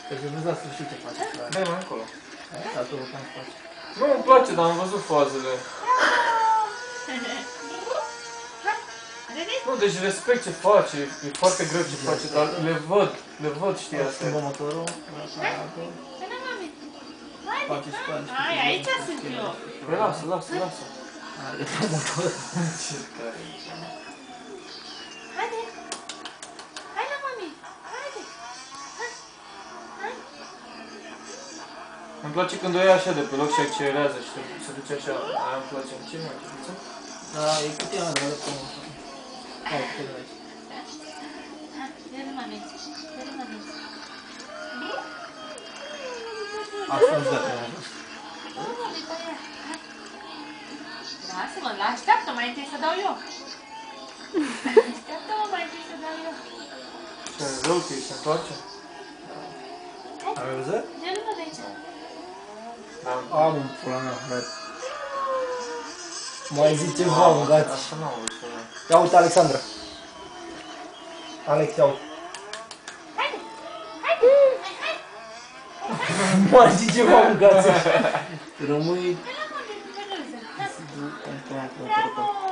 Deci nu vreau să știu ce face. Dai mai încolo. Dar tu cum faci? Nu, îmi place, dar am văzut fazele. Nu, deci respect ce face, e foarte greu ce face, dar le văd, știi asta. Schimbă motorul. Face spani. Hai, aici sunt eu. Păi lasă. Are motor. Ce tare. Haide. Hai la mami. Haide. Hai. Îmi place când o ia așa de pe loc și accelerează și se duce așa. Aia îmi place. Ce mai ce? Da, e cât e mai mult cum. Hai, cât e aici. Dă-l mami aici. Dă-l mami aici. Asta îți dă pe mine. Lasă-mă, așteaptă mai întâi să dau eu. Așteaptă-mă mai întâi să dau eu. Ce, rău că se întoarce? Ai văzut? Dă-l mă de aici. Am un pula mea, frate. Mai zi ceva, mă, gați. Asta n-am văzut. Ia uite, Alexandra. Alex, ia uite. Haide. Haide. Hai. Mai zi ceva, mă, gați. Rămâi... Dă-l mă de pe râză. Bravo!